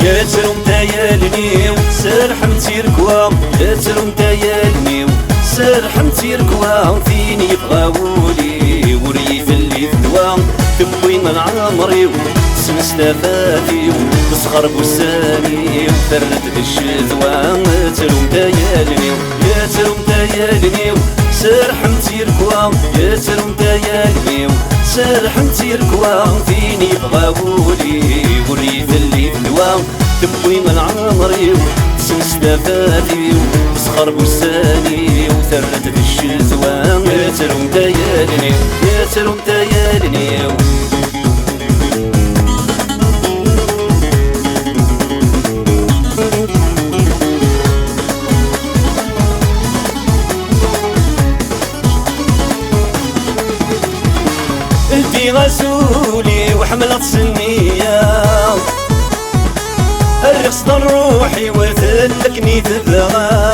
يا ترم تايالني سرحمتي ركوا يا ترم تايالني سرحمتي ركوا فين يبغاولي وريف اللي فدوا تبوين العمري مستفاتي تسخر بوساني وفرد الشذوة ترم تايالني يا ترم تايالني سرحمتي ركوا يا ترم تايالني سرحمتي ركوا فين يبغاولي وريف اللي فدوا تبوين العمري مستفاتي تسخر بوساني وثرد الشذوة يا ترم تايالني يا ترم تايالني انتي غسولي وحملت سنية الرقص روحي وثلكني تبغى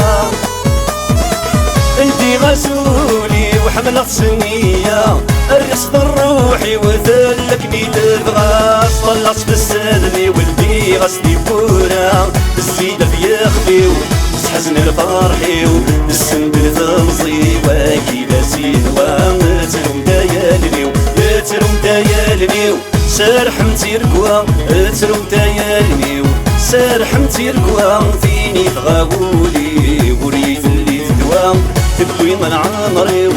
انتي غسولي وحملت سنية الرقص روحي وثلكني تبغى طلعت في السلمي ولدي غسلي بورا الزيدة في يخفي حزن الفرحي والسنبل تمصي واكيد سيدوا ترم تايالني يا ترم تايالني سرحمتي ركوا ترم تايالني سرحمتي ركوا فيني تغاولي وريف اللي فدوا تبوي من عمري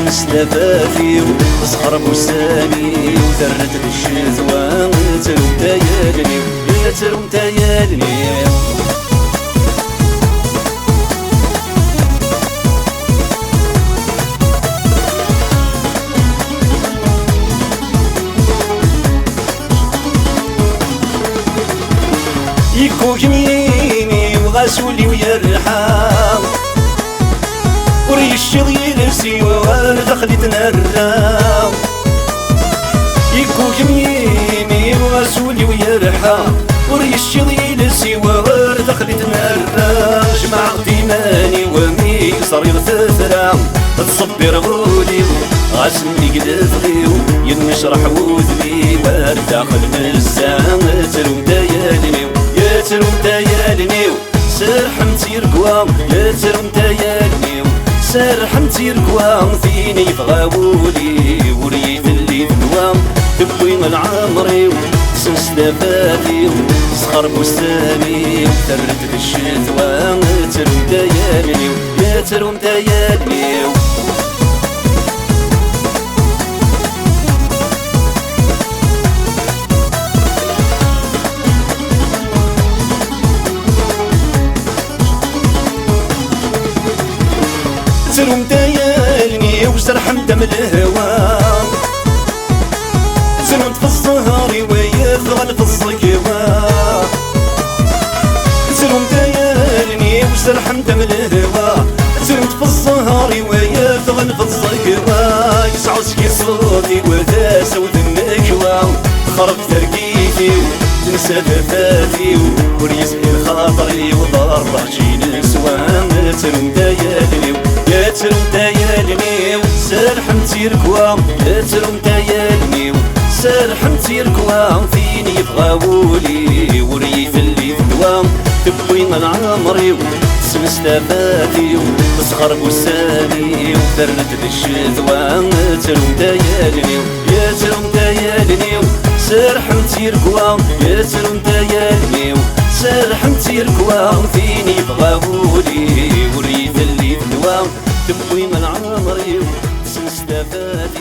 مستفاتي وصخر بوساني وثرت بالشذوة ترم تايالني يا ترم تايالني يكو جميني وغاسولي ويرحم وريش يلسي وانا خليت نرام يكو جميني وغاسولي ويرحم وريش يلسي وانا خليت نرام جمع ديماني ومي صريغ تثرام تصبر غولي غاسمني قدفغي ينشرح وذبي وارتاخل بالزام ترم تايالني يا ترم تايالني سرحمتي ركوا يا ترم تايالني سرحمتي ركوا فيني يبغاولي وريف اللي فدوا تبوين العمري مستفاتي صخر بوساني وثرت بالشذوة ترم تايالني يا ترم تايالني ترم تايالني وسرحمت من الهوى ترمت في الزهري ويثغل في الصقوى ترم تايالني وسرحمت من الهوى ترمت في الزهري ويثغل في الصقوى يسعسكي صوتي وذا سود النكوى خرب تركيتي تنسى دفاتي وريسقي خاطري وضرب جيل السوام ترم تايالني يا ترم تايالني سرحمتي ركوا يا ترم تايالني سرحمتي ركوا فيني يبغاولي وريف اللي فدوا تبوين العمري مستفاتي تسخر بوساني وثرت بالشذوة ترم تايالني يا ترم تايالني سرحمتي ركوا يا ترم تايالني سرحمتي ركوا فيني يبغاولي وريف اللي فدوا تبوي من عمري مستفاتي